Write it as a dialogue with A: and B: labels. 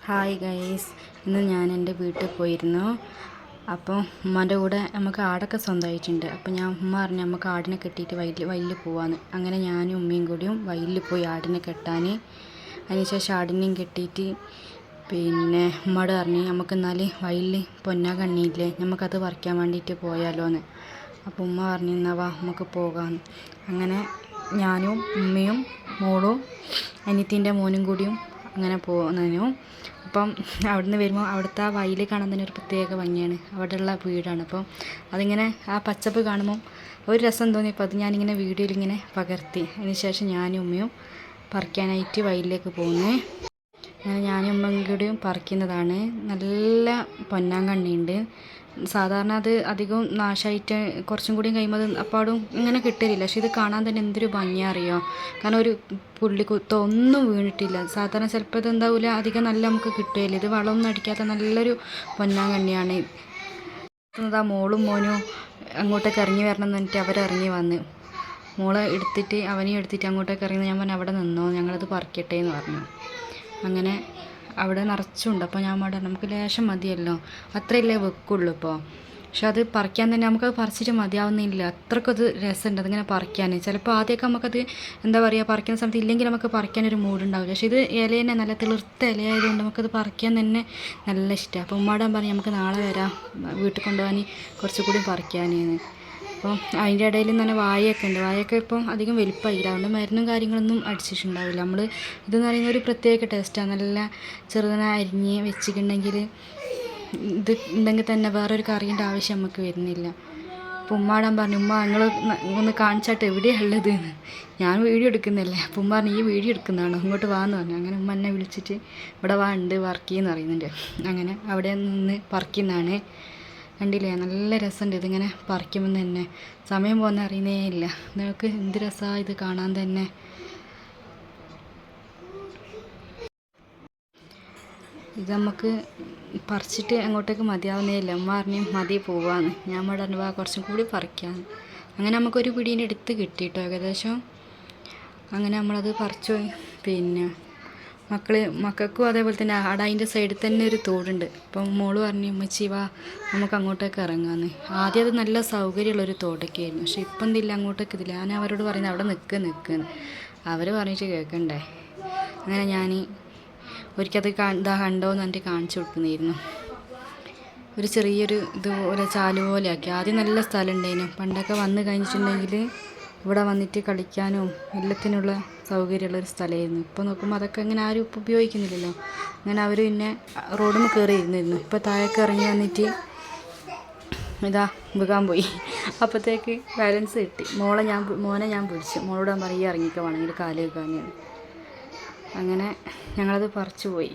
A: Hi guys, ഇന്ന് ഞാൻ എൻ്റെ വീട്ടിൽ പോയിരുന്നു. അപ്പോൾ ഉമ്മാൻ്റെ കൂടെ നമുക്ക് ആടൊക്കെ സ്വന്തമായിട്ടുണ്ട്. അപ്പോൾ ഉമ്മ പറഞ്ഞു നമുക്ക് ആടിനെ കെട്ടിയിട്ട് വയലിൽ പോവാന്ന്. അങ്ങനെ ഞാനും ഉമ്മയും കൂടിയും വയലിൽ പോയി ആടിനെ കെട്ടാൻ. അതിനുശേഷം ആടിനെയും കെട്ടിയിട്ട് പിന്നെ ഉമ്മയോട് പറഞ്ഞു നമുക്ക് എന്നാൽ വയലിൽ പൊന്നാ കണ്ണിയില്ലേ, നമുക്കത് പറിക്കാൻ വേണ്ടിയിട്ട് പോയാലോ എന്ന്. അപ്പോൾ ഉമ്മ പറഞ്ഞു എന്നാൽ വാ നമുക്ക് പോകാമെന്ന്. അങ്ങനെ ഞാനും ഉമ്മയും മോളും അനിയത്തിൻ്റെ മോനും കൂടിയും അങ്ങനെ പോകുന്നതിനു. അപ്പം അവിടുന്ന് വരുമ്പോൾ അവിടുത്തെ ആ വയൽ കാണാൻ തന്നെ ഒരു പ്രത്യേക ഭംഗിയാണ്. അവിടെയുള്ള വീടാണ്. അപ്പം അതിങ്ങനെ ആ പച്ചപ്പ് കാണുമ്പം ഒരു രസം തോന്നിയപ്പോൾ അത് ഞാനിങ്ങനെ വീഡിയോയിൽ ഇങ്ങനെ പകർത്തി. അതിന് ശേഷം ഞാനും ഉമ്മയും പറിക്കാനായിട്ട് വയലിലേക്ക് പോകുന്നത്. അങ്ങനെ ഞാനും ഉമ്മയും കൂടിയും പറിക്കുന്നതാണ്. നല്ല പൊന്നാങ്കണ്ണിയുണ്ട്. സാധാരണ അത് അധികം നാശമായിട്ട് കുറച്ചും കൂടിയും കഴിയുമ്പോൾ അത് അപ്പാടും ഇങ്ങനെ കിട്ടലില്ല. പക്ഷെ ഇത് കാണാൻ തന്നെ എന്തൊരു ഭംഗിയാണ് അറിയോ. കാരണം ഒരു പുള്ളിക്കുത്തോ ഒന്നും വീണിട്ടില്ല. സാധാരണ ചിലപ്പോൾ ഇത് എന്താവില്ല അധികം നല്ല നമുക്ക് കിട്ടുകയില്ല. ഇത് വളമൊന്നും അടിക്കാത്ത നല്ലൊരു പൊന്നാങ്കണ്ണിയാണ്. ആ മോളും മോനും അങ്ങോട്ടേക്ക് ഇറങ്ങി വരണം എന്ന് പറഞ്ഞിട്ട് അവരിറങ്ങി വന്ന് മോളെ എടുത്തിട്ട് അവനെയും എടുത്തിട്ട് അങ്ങോട്ടേക്ക് ഇറങ്ങി. ഞാൻ പറഞ്ഞു അവിടെ നിന്നോ, ഞങ്ങളത് പറിക്കട്ടെ എന്ന് പറഞ്ഞു. അങ്ങനെ അവിടെ നിറച്ചുണ്ട്. അപ്പോൾ ഞാൻ പറഞ്ഞു നമുക്ക് ലേശം മതിയല്ലോ, അത്രയല്ലേ വെക്കുള്ളൂ ഇപ്പോൾ. പക്ഷെ അത് പറിക്കാൻ തന്നെ നമുക്കത് പറിച്ചിട്ട് മതിയാവുന്നില്ല. അത്രയ്ക്കത് രസമുണ്ട് അതിങ്ങനെ പറിക്കാൻ. ചിലപ്പോൾ ആദ്യമൊക്കെ നമുക്കത് എന്താ പറയുക പറിക്കുന്ന സമയത്ത് ഇല്ലെങ്കിൽ നമുക്ക് പറിക്കാനൊരു മൂടുണ്ടാവില്ല. പക്ഷെ ഇത് ഇല തന്നെ നല്ല തിളിർത്ത ഇലയായതുകൊണ്ട് നമുക്കത് പറിക്കാൻ തന്നെ നല്ല ഇഷ്ടമാണ്. അപ്പോൾ ഉമ്മാടാൻ പറഞ്ഞു നമുക്ക് നാളെ വരാം വീട്ടിൽ കൊണ്ടുപോകാൻ കുറച്ചുകൂടി പറിക്കാനെന്ന്. അപ്പോൾ അതിൻ്റെ ഇടയിൽ തന്നെ വാഴയൊക്കെ ഉണ്ട്. വാഴയൊക്കെ ഇപ്പം അധികം വലിപ്പമായില്ല, അതുകൊണ്ട് മരുന്നും കാര്യങ്ങളൊന്നും അടിച്ചിട്ടുണ്ടാവില്ല. നമ്മൾ ഇതെന്ന് പറയുന്ന ഒരു പ്രത്യേക ടേസ്റ്റാണ്. നല്ല ചെറുതിനെ അരിഞ്ഞ് വെച്ചിട്ടുണ്ടെങ്കിൽ ഇത് ഉണ്ടെങ്കിൽ തന്നെ വേറൊരു കറീൻ്റെ ആവശ്യം നമുക്ക് വരുന്നില്ല. അപ്പോൾ ഉമ്മാടാൻ പറഞ്ഞു ഉമ്മ നിങ്ങൾ ഒന്ന് കാണിച്ചാട്ട് എവിടെയാണ് ഉള്ളത് എന്ന്. ഞാൻ വീഡിയോ എടുക്കുന്നില്ലേ. അപ്പോൾ ഉമ്മ പറഞ്ഞു ഈ വീഡിയോ എടുക്കുന്നതാണോ, ഇങ്ങോട്ട് വാന്ന് പറഞ്ഞു. അങ്ങനെ ഉമ്മ എന്നെ വിളിച്ചിട്ട് ഇവിടെ വാ ഉണ്ട് വർക്ക് ചെയ്യുമെന്ന് പറയുന്നുണ്ട്. അങ്ങനെ അവിടെ നിന്ന് പറിക്കുന്നതാണ്. കണ്ടില്ലേ നല്ല രസമുണ്ട് ഇതിങ്ങനെ പറിക്കുമ്പോൾ തന്നെ. സമയം പോകുന്ന അറിയുന്നേ ഇല്ല. നിങ്ങൾക്ക് എന്ത് രസമാണ് ഇത് കാണാൻ തന്നെ. ഇത് നമുക്ക് പറിച്ചിട്ട് അങ്ങോട്ടേക്ക് മതിയാവുന്നേ ഇല്ല. ഉമ്മ പറഞ്ഞു മതി പോവാന്ന്. ഞാൻ പറഞ്ഞു വാ കുറച്ചും കൂടി പറിക്കാമെന്ന്. അങ്ങനെ നമുക്കൊരു പിടീൻ്റെ അടുത്ത് കിട്ടിയിട്ടോ ഏകദേശം. അങ്ങനെ നമ്മളത് പറിച്ചു പോയി. പിന്നെ മക്കൾക്കും അതേപോലെ തന്നെ അവിടെ അതിൻ്റെ സൈഡിൽ തന്നെ ഒരു തോടുണ്ട്. അപ്പം മോള് പറഞ്ഞു ഉമ്മച്ചി വാ നമുക്ക് അങ്ങോട്ടേക്ക് ഇറങ്ങാമെന്ന്. ആദ്യം അത് നല്ല സൗകര്യമുള്ളൊരു തോടൊക്കെ ആയിരുന്നു. പക്ഷെ ഇപ്പം എന്തില്ല അങ്ങോട്ടേക്ക് ഇതില്ല. ഞാൻ അവരോട് പറയുന്നത് അവിടെ നിൽക്കുന്നു. അവർ പറഞ്ഞിട്ട് കേൾക്കണ്ടേ. അങ്ങനെ ഞാൻ ഒരിക്കത് ഇതാ കണ്ടോന്ന് പറഞ്ഞിട്ട് കാണിച്ചു കൊടുക്കുന്നായിരുന്നു. ഒരു ചെറിയൊരു ഇതുപോലെ ചാല് പോലെ ആക്കി. ആദ്യം നല്ല സ്ഥലം ഉണ്ടായിരുന്നു. പണ്ടൊക്കെ വന്ന് കഴിഞ്ഞിട്ടുണ്ടെങ്കിൽ ഇവിടെ വന്നിട്ട് കളിക്കാനും എല്ലാത്തിനുള്ള സൗകര്യമുള്ളൊരു സ്ഥലമായിരുന്നു. ഇപ്പോൾ നോക്കുമ്പോൾ അതൊക്കെ ഇങ്ങനെ ആരും ഇപ്പോൾ ഉപയോഗിക്കുന്നില്ലല്ലോ. അങ്ങനെ അവർ പിന്നെ റോഡിൽ നിന്ന് കയറി ഇരുന്നിരുന്നു. ഇപ്പോൾ താഴേക്ക് ഇറങ്ങി വന്നിട്ട് ഇതാ വീകാൻ പോയി. അപ്പോഴത്തേക്ക് ബാലൻസ് കിട്ടി. മോനെ ഞാൻ പിടിച്ചു. മോളോട് ഞാൻ പറയുക ഇറങ്ങിക്കുക വേണമെങ്കിൽ കാല് വെക്കാനാണ്. അങ്ങനെ ഞങ്ങളത് പറിച്ചു പോയി.